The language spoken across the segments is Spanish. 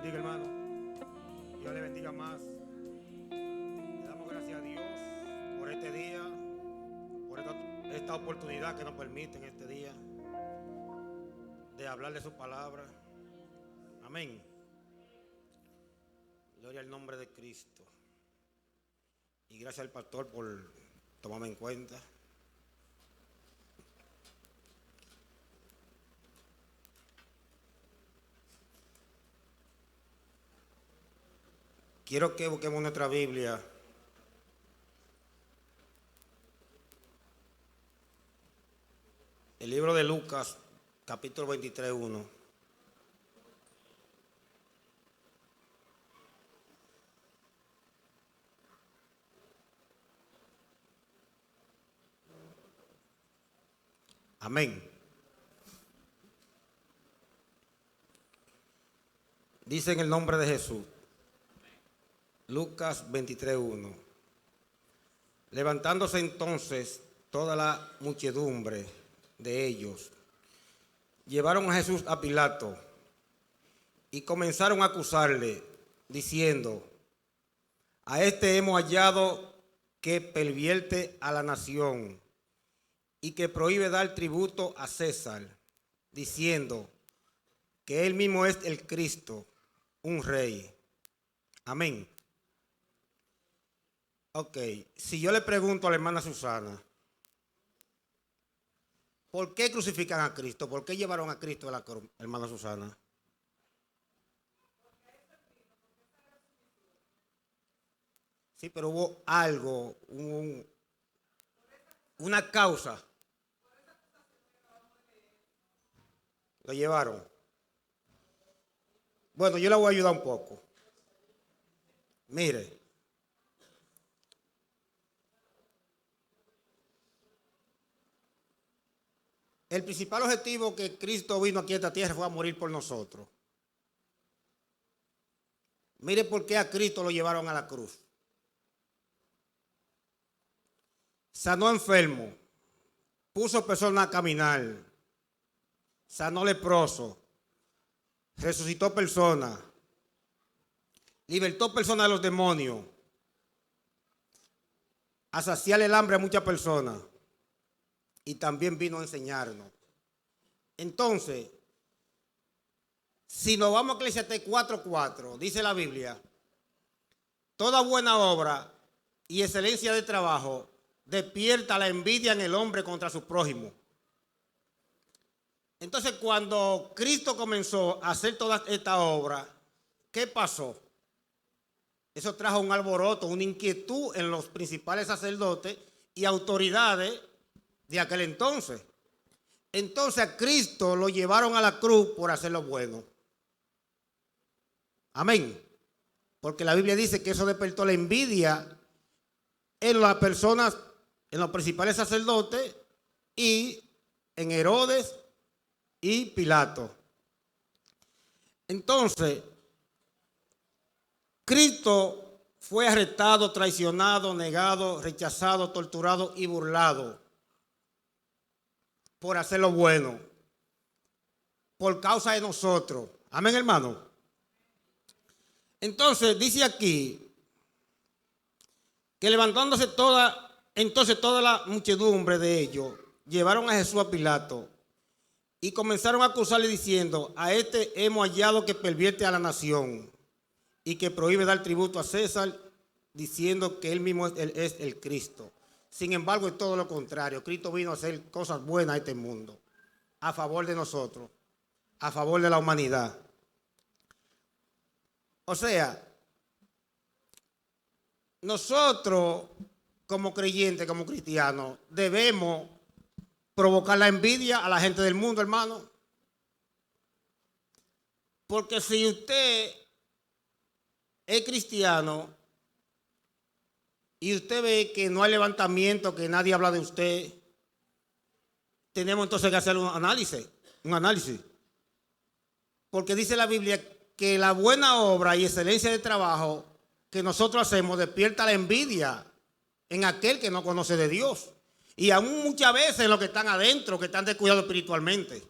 bendiga, hermano. Dios le bendiga más. Le damos gracias a Dios por este día, por esta oportunidad que nos permite en este día de hablar de su palabra. Amén. Gloria al nombre de Cristo. Y gracias al pastor por tomarme en cuenta. Quiero que busquemos nuestra Biblia. El libro de Lucas, capítulo 23, 1. Amén. Dice en el nombre de Jesús. Lucas 23, 1. Levantándose entonces toda la muchedumbre de ellos, llevaron a Jesús a Pilato y comenzaron a acusarle, diciendo: a este hemos hallado que pervierte a la nación y que prohíbe dar tributo a César, diciendo que él mismo es el Cristo, un rey. Amén. Ok, si yo le pregunto a la hermana Susana, ¿por qué crucifican a Cristo? ¿Por qué llevaron a Cristo a la cruz, hermana Susana? Sí, pero hubo algo, una causa. Lo llevaron. Bueno, yo le voy a ayudar un poco. Mire. El principal objetivo que Cristo vino aquí a esta tierra fue a morir por nosotros. Mire por qué a Cristo lo llevaron a la cruz. Sanó enfermo, puso personas a caminar, sanó leproso, resucitó personas, libertó personas de los demonios, a saciar el hambre a muchas personas. Y también vino a enseñarnos. Entonces, si nos vamos a Eclesiastés 4:4, dice la Biblia: toda buena obra y excelencia de trabajo despierta la envidia en el hombre contra su prójimo. Entonces, cuando Cristo comenzó a hacer toda esta obra, ¿qué pasó? Eso trajo un alboroto, una inquietud en los principales sacerdotes y autoridades de aquel entonces. Entonces a Cristo lo llevaron a la cruz por hacer lo bueno. Amén. Porque la Biblia dice que eso despertó la envidia en las personas, en los principales sacerdotes y en Herodes y Pilato. Entonces, Cristo fue arrestado, traicionado, negado, rechazado, torturado y burlado por hacer lo bueno, por causa de nosotros. Amén, hermano. Entonces dice aquí que levantándose toda la muchedumbre de ellos, llevaron a Jesús a Pilato y comenzaron a acusarle diciendo: a este hemos hallado que pervierte a la nación y que prohíbe dar tributo a César, diciendo que él mismo es el Cristo. Sin embargo, es todo lo contrario. Cristo vino a hacer cosas buenas a este mundo, a favor de nosotros, a favor de la humanidad. O sea, nosotros como creyentes, como cristianos, debemos provocar la envidia a la gente del mundo, hermano. Porque si usted es cristiano y usted ve que no hay levantamiento, que nadie habla de usted, tenemos entonces que hacer un análisis. Porque dice la Biblia que la buena obra y excelencia de trabajo que nosotros hacemos despierta la envidia en aquel que no conoce de Dios. Y aún muchas veces los que están adentro, que están descuidados espiritualmente.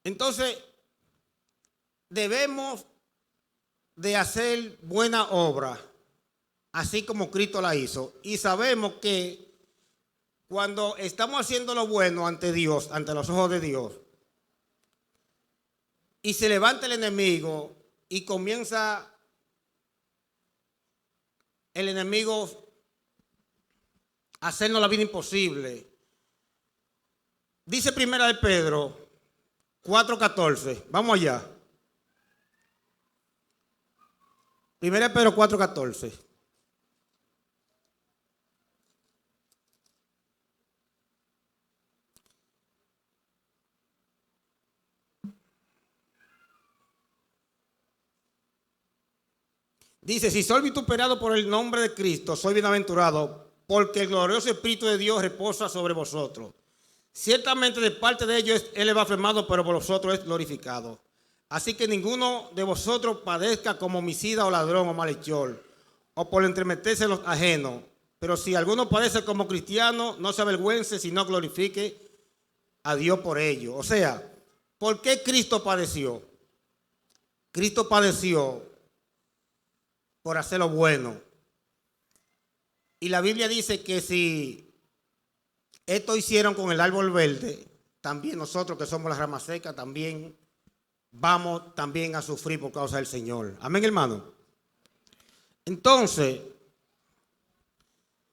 Entonces, debemos de hacer buena obra, así como Cristo la hizo. Y sabemos que cuando estamos haciendo lo bueno ante Dios, ante los ojos de Dios, y se levanta el enemigo y comienza el enemigo a hacernos la vida imposible. Dice Primera de Pedro 4:14. Vamos allá. Primera de Pedro 4:14. Dice, si soy vituperado por el nombre de Cristo, soy bienaventurado, porque el glorioso Espíritu de Dios reposa sobre vosotros. Ciertamente de parte de ellos Él es blasfemado, pero por vosotros es glorificado. Así que ninguno de vosotros padezca como homicida o ladrón o malhechor, o por entremeterse en los ajenos. Pero si alguno padece como cristiano, no se avergüence, sino glorifique a Dios por ello. O sea, ¿por qué Cristo padeció? Cristo padeció por hacer lo bueno. Y la Biblia dice que si esto hicieron con el árbol verde, también nosotros que somos las ramas secas, también vamos también a sufrir por causa del Señor. Amén, hermano. Entonces,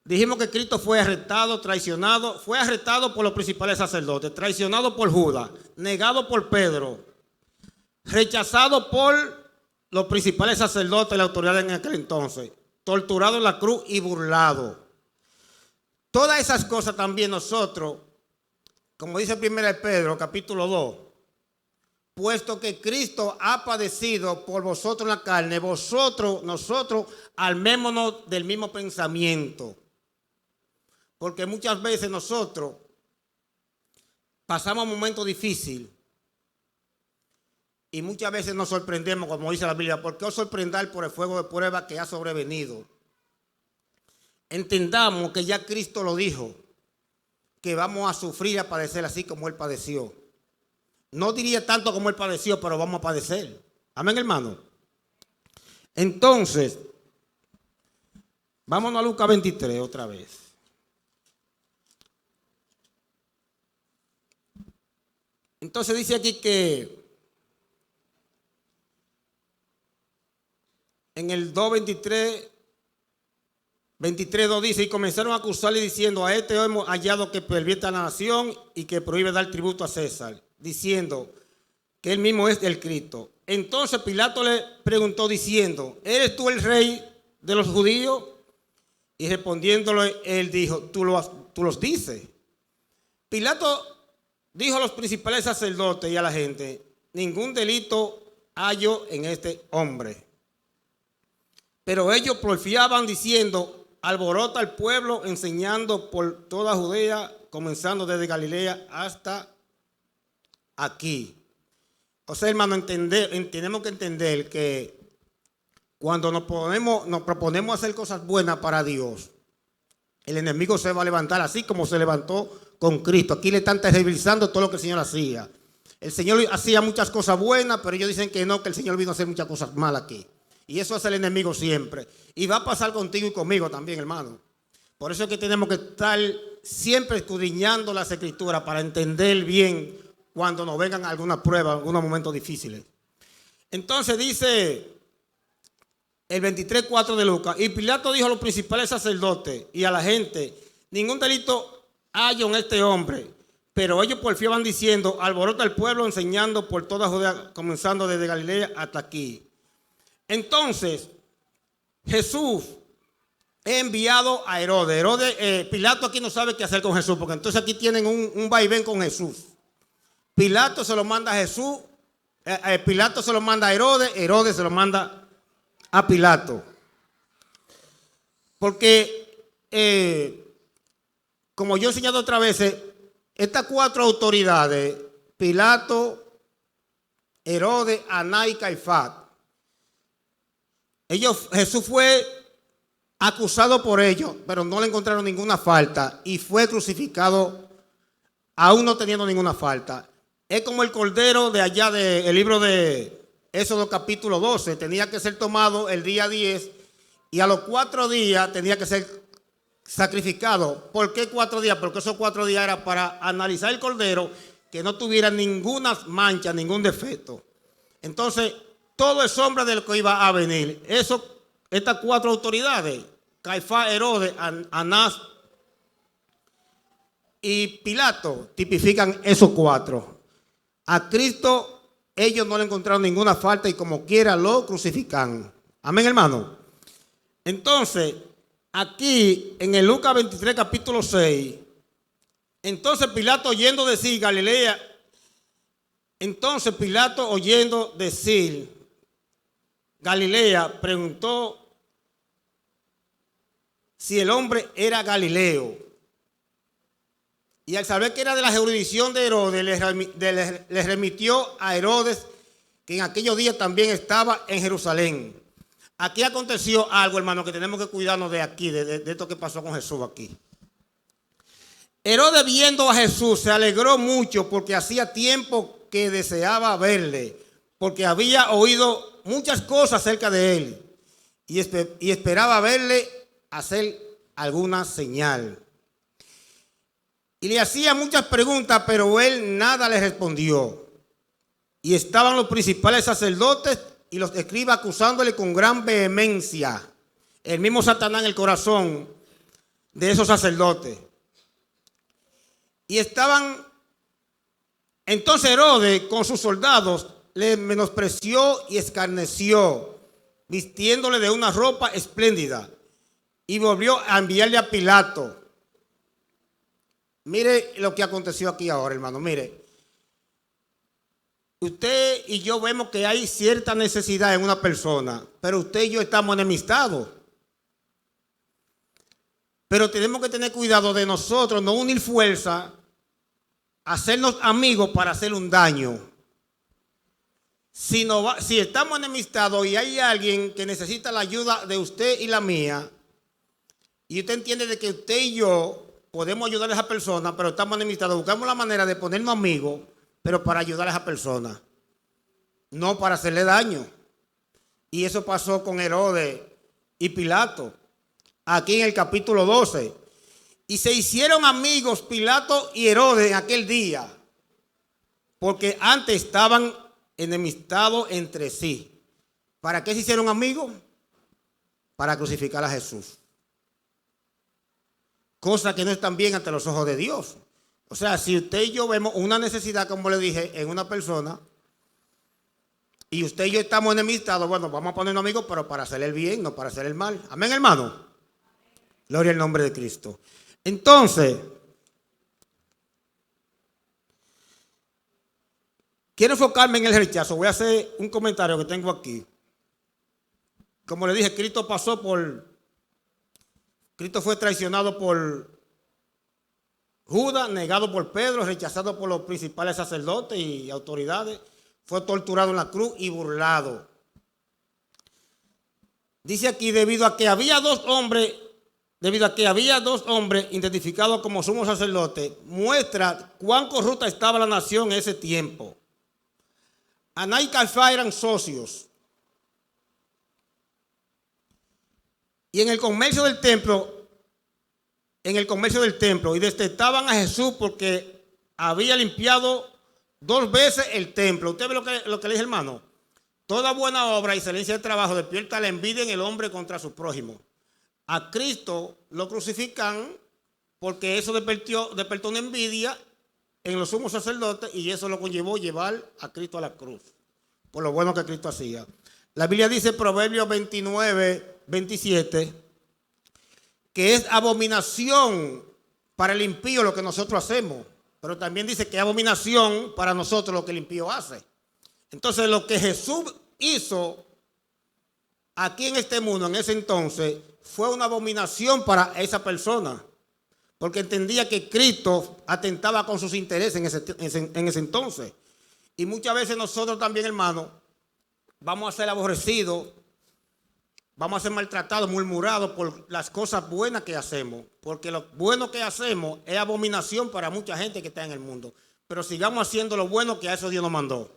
dijimos que Cristo fue arrestado, traicionado, fue arrestado por los principales sacerdotes, traicionado por Judas, negado por Pedro, rechazado por los principales sacerdotes y la autoridad en aquel entonces, torturado en la cruz y burlado. Todas esas cosas también nosotros, como dice 1 Pedro capítulo 2, puesto que Cristo ha padecido por vosotros en la carne, nosotros armémonos del mismo pensamiento. Porque muchas veces nosotros pasamos momentos difíciles y muchas veces nos sorprendemos, como dice la Biblia. ¿Por qué os sorprender por el fuego de prueba que ha sobrevenido? Entendamos que ya Cristo lo dijo, que vamos a sufrir y a padecer así como Él padeció. No diría tanto como Él padeció, pero vamos a padecer. Amén, hermano. Entonces, vámonos a Lucas 23 otra vez. Entonces dice aquí que en el 2:23, 23:2 dice, y comenzaron a acusarle diciendo, a este hemos hallado que pervierte a la nación y que prohíbe dar tributo a César, diciendo que él mismo es el Cristo. Entonces Pilato le preguntó diciendo, ¿eres tú el rey de los judíos? Y respondiéndole, él dijo, tú los dices. Pilato dijo a los principales sacerdotes y a la gente, ningún delito hallo en este hombre. Pero ellos porfiaban diciendo, alborota al pueblo, enseñando por toda Judea, comenzando desde Galilea hasta aquí. O sea, hermano, tenemos que entender que cuando nos proponemos hacer cosas buenas para Dios, el enemigo se va a levantar así como se levantó con Cristo. Aquí le están terribilizando todo lo que el Señor hacía. El Señor hacía muchas cosas buenas, pero ellos dicen que no, que el Señor vino a hacer muchas cosas malas aquí. Y eso hace el enemigo siempre. Y va a pasar contigo y conmigo también, hermano. Por eso es que tenemos que estar siempre escudriñando las Escrituras para entender bien cuando nos vengan alguna prueba, algunos momentos difíciles. Entonces dice el 23:4 de Lucas, y Pilato dijo a los principales sacerdotes y a la gente, ningún delito hallo en este hombre. Pero ellos porfiaban diciendo, alborota al pueblo, enseñando por toda Judea, comenzando desde Galilea hasta aquí. Entonces, Jesús es enviado a Herodes. Pilato aquí no sabe qué hacer con Jesús, porque entonces aquí tienen un vaivén con Jesús. Pilato se lo manda a Jesús, Pilato se lo manda a Herodes, Herodes se lo manda a Pilato. Porque, como yo he enseñado otras veces, estas cuatro autoridades, Pilato, Herodes, Anás y Caifás, Jesús fue acusado por ellos, pero no le encontraron ninguna falta y fue crucificado aún no teniendo ninguna falta. Es como el cordero de allá del libro de Éxodo capítulo 12, tenía que ser tomado el día 10 y a los 4 días tenía que ser sacrificado. ¿Por qué 4 días? Porque esos 4 días era para analizar el cordero que no tuviera ninguna mancha, ningún defecto. Entonces, todo es sombra de lo que iba a venir. Estas 4 autoridades, Caifás, Herodes, Anás y Pilato, tipifican esos 4. A Cristo ellos no le encontraron ninguna falta y como quiera lo crucifican. Amén, hermano. Entonces, aquí en el Lucas 23, capítulo 6, entonces Pilato oyendo decir Galilea, Galilea preguntó si el hombre era Galileo. Y al saber que era de la jurisdicción de Herodes, le remitió a Herodes, que en aquellos días también estaba en Jerusalén. Aquí aconteció algo, hermano, que tenemos que cuidarnos de aquí, de esto que pasó con Jesús aquí. Herodes, viendo a Jesús, se alegró mucho porque hacía tiempo que deseaba verle, porque había oído muchas cosas acerca de él y esperaba verle hacer alguna señal. Y le hacía muchas preguntas, pero él nada le respondió. Y estaban los principales sacerdotes y los escribas acusándole con gran vehemencia. El mismo Satanás en el corazón de esos sacerdotes. Y estaban, entonces Herodes con sus soldados le menospreció y escarneció, vistiéndole de una ropa espléndida. Y volvió a enviarle a Pilato. Mire lo que aconteció aquí ahora, hermano. Mire, usted y yo vemos que hay cierta necesidad en una persona, pero usted y yo estamos enemistados. Pero tenemos que tener cuidado de nosotros, no unir fuerza, hacernos amigos para hacer un daño. Si estamos enemistados y hay alguien que necesita la ayuda de usted y la mía, y usted entiende de que usted y yo podemos ayudar a esa persona, pero estamos enemistados, buscamos la manera de ponernos amigos, pero para ayudar a esa persona, no para hacerle daño. Y eso pasó con Herodes y Pilato, aquí en el capítulo 12. Y se hicieron amigos Pilato y Herodes en aquel día, porque antes estaban enemistados entre sí. ¿Para qué se hicieron amigos? Para crucificar a Jesús. Cosa que no están bien ante los ojos de Dios. O sea, si usted y yo vemos una necesidad, como le dije, en una persona, y usted y yo estamos enemistados, bueno, vamos a ponernos amigos, pero para hacer el bien, no para hacer el mal. Amén, hermano. Gloria al nombre de Cristo. Entonces, quiero enfocarme en el rechazo. Voy a hacer un comentario que tengo aquí. Como le dije, Cristo fue traicionado por Judas, negado por Pedro, rechazado por los principales sacerdotes y autoridades. Fue torturado en la cruz y burlado. Dice aquí, debido a que había dos hombres identificados como sumos sacerdotes, muestra cuán corrupta estaba la nación en ese tiempo. Anás y Caifás eran socios. Y en el comercio del templo, y detestaban a Jesús porque había limpiado 2 veces el templo. ¿Usted ve lo que le dije, hermano? Toda buena obra y excelencia de trabajo despierta la envidia en el hombre contra su prójimo. A Cristo lo crucifican porque eso despertó una envidia en los sumos sacerdotes y eso lo conllevó llevar a Cristo a la cruz, por lo bueno que Cristo hacía. La Biblia dice, Proverbios 29, 27, que es abominación para el impío lo que nosotros hacemos, pero también dice que es abominación para nosotros lo que el impío hace. Entonces, lo que Jesús hizo aquí en este mundo en ese entonces fue una abominación para esa persona, porque entendía que Cristo atentaba con sus intereses en ese entonces. Y muchas veces nosotros también, hermanos, vamos a ser aborrecidos, vamos a ser maltratados, murmurados por las cosas buenas que hacemos, porque lo bueno que hacemos es abominación para mucha gente que está en el mundo. Pero sigamos haciendo lo bueno que a eso Dios nos mandó.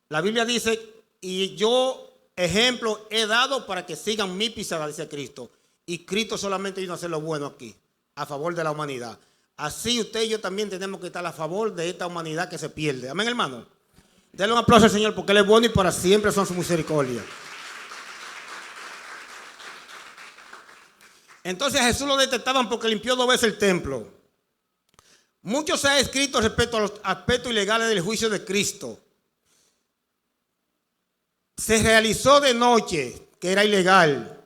La Biblia dice, y yo ejemplo he dado para que sigan mi pisada, dice Cristo. Y Cristo solamente vino a hacer lo bueno aquí, a favor de la humanidad. Así usted y yo también tenemos que estar a favor de esta humanidad que se pierde. Amén, hermano. Denle un aplauso al Señor porque Él es bueno y para siempre son su misericordia. Entonces a Jesús lo detestaban porque limpió 2 veces el templo. Mucho se ha escrito respecto a los aspectos ilegales del juicio de Cristo. Se realizó de noche, que era ilegal.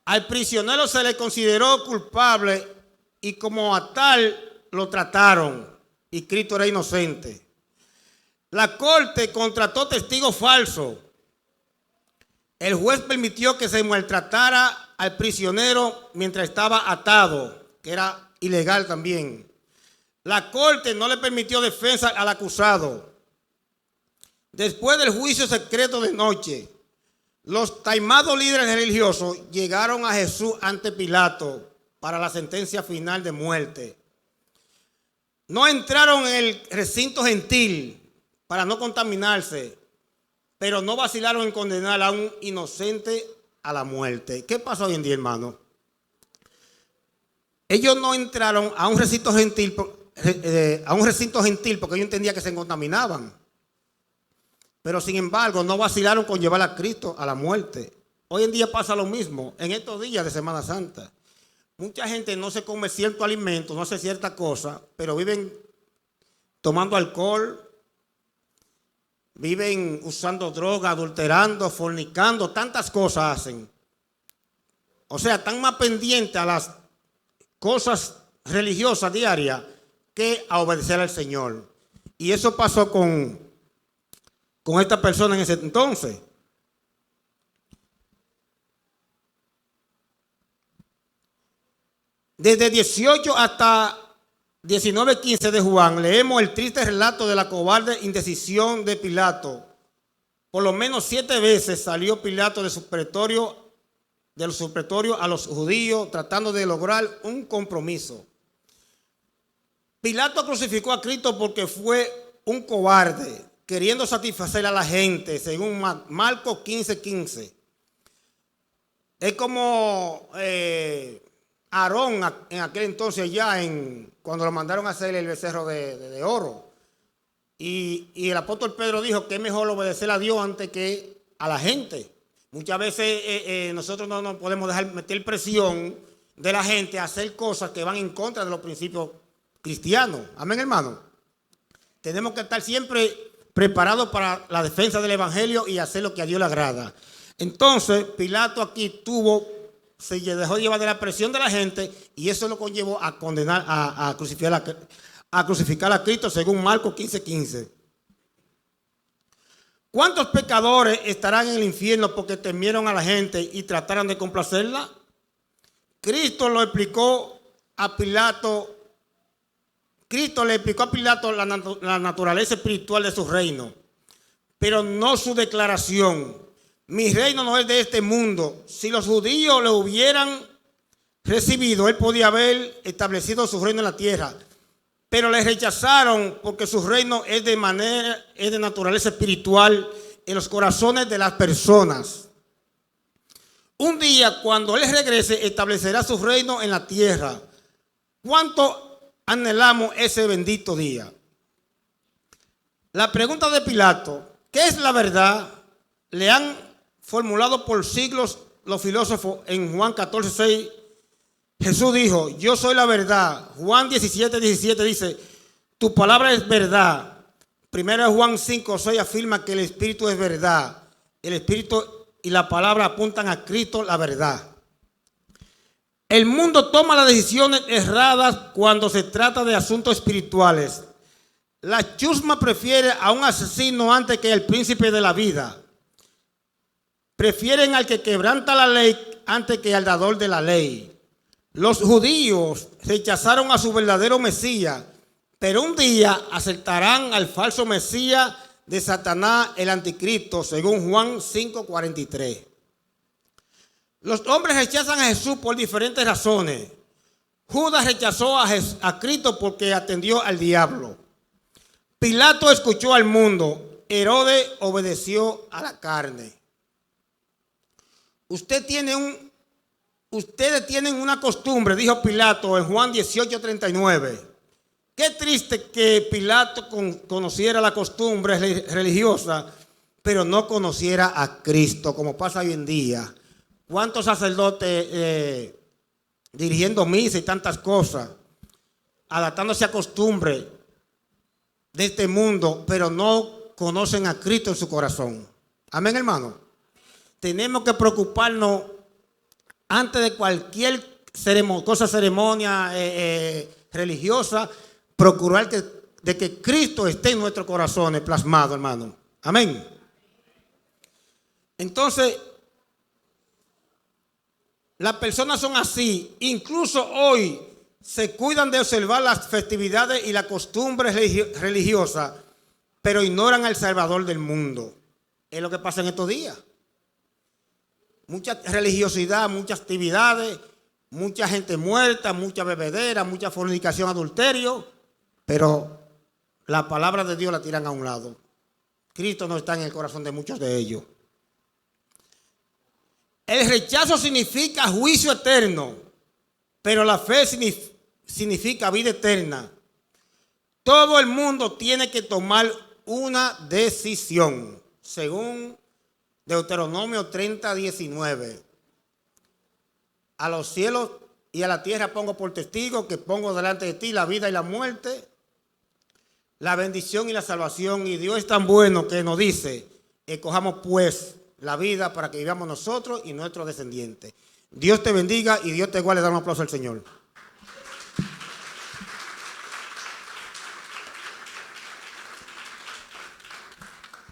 Al prisionero se le consideró culpable y como a tal lo trataron. Y Cristo era inocente. La corte contrató testigos falsos. El juez permitió que se maltratara al prisionero mientras estaba atado, que era ilegal también. La corte no le permitió defensa al acusado. Después del juicio secreto de noche, los taimados líderes religiosos llegaron a Jesús ante Pilato para la sentencia final de muerte. No entraron en el recinto gentil para no contaminarse, pero no vacilaron en condenar a un inocente a la muerte. ¿Qué pasa hoy en día, hermano? Ellos no entraron a un recinto gentil, porque ellos entendían que se contaminaban. Pero sin embargo, no vacilaron con llevar a Cristo a la muerte. Hoy en día pasa lo mismo en estos días de Semana Santa. Mucha gente no se come cierto alimento, no hace cierta cosa, pero viven tomando alcohol, viven usando droga, adulterando, fornicando, tantas cosas hacen. O sea, están más pendientes a las cosas religiosas diarias que a obedecer al Señor. Y eso pasó con esta persona en ese entonces. Desde 18 hasta 19:15 de Juan, leemos el triste relato de la cobarde indecisión de Pilato. Por lo menos 7 veces salió Pilato del supletorio a los judíos tratando de lograr un compromiso. Pilato crucificó a Cristo porque fue un cobarde, queriendo satisfacer a la gente, según Marcos 15:15. Es como Aarón en aquel entonces ya, cuando lo mandaron a hacer el becerro de oro. Y el apóstol Pedro dijo que es mejor obedecer a Dios antes que a la gente. Muchas veces nosotros no nos podemos dejar meter presión de la gente a hacer cosas que van en contra de los principios cristianos. Amén, hermano. Tenemos que estar siempre preparados para la defensa del evangelio y hacer lo que a Dios le agrada. Entonces, Pilato aquí se dejó llevar de la presión de la gente y eso lo conllevó a condenar, a crucificar a Cristo, según Marcos 15:15. ¿Cuántos pecadores estarán en el infierno porque temieron a la gente y trataron de complacerla? Cristo le explicó a Pilato la naturaleza espiritual de su reino, pero no su declaración. Mi reino no es de este mundo. Si los judíos lo hubieran recibido, él podía haber establecido su reino en la tierra. Pero le rechazaron porque su reino es de naturaleza espiritual en los corazones de las personas. Un día, cuando él regrese, establecerá su reino en la tierra. ¿Cuánto anhelamos ese bendito día? La pregunta de Pilato, ¿qué es la verdad?, le han formulado por siglos los filósofos. En Juan 14:6, Jesús dijo, yo soy la verdad. Juan 17:17 dice, tu palabra es verdad. Primero Juan 5:6 afirma que el Espíritu es verdad. El Espíritu y la palabra apuntan a Cristo, la verdad. El mundo toma las decisiones erradas cuando se trata de asuntos espirituales. La chusma prefiere a un asesino antes que al príncipe de la vida. Prefieren al que quebranta la ley antes que al dador de la ley. Los judíos rechazaron a su verdadero Mesías, pero un día aceptarán al falso Mesías de Satanás, el anticristo, según Juan 5:43. Los hombres rechazan a Jesús por diferentes razones. Judas rechazó a Cristo porque atendió al diablo. Pilato escuchó al mundo. Herodes obedeció a la carne. Ustedes tienen una costumbre, dijo Pilato en Juan 18:39. Qué triste que Pilato conociera la costumbre religiosa, pero no conociera a Cristo, como pasa hoy en día. ¿Cuántos sacerdotes dirigiendo misa y tantas cosas, adaptándose a costumbres de este mundo, pero no conocen a Cristo en su corazón? Amén, hermano. Tenemos que preocuparnos antes de cualquier ceremonia religiosa, procurar de que Cristo esté en nuestros corazones plasmado, hermano. Amén. Entonces, las personas son así. Incluso hoy se cuidan de observar las festividades y las costumbres religiosas, pero ignoran al Salvador del mundo. Es lo que pasa en estos días. Mucha religiosidad, muchas actividades, mucha gente muerta, mucha bebedera, mucha fornicación, adulterio, pero la palabra de Dios la tiran a un lado. Cristo no está en el corazón de muchos de ellos. El rechazo significa juicio eterno, pero la fe significa vida eterna. Todo el mundo tiene que tomar una decisión, según Deuteronomio 30:19. A los cielos y a la tierra pongo por testigo que pongo delante de ti la vida y la muerte, la bendición y la salvación. Y Dios es tan bueno que nos dice: escojamos pues la vida para que vivamos nosotros y nuestros descendientes. Dios te bendiga y Dios te guarde. Dar un aplauso al Señor.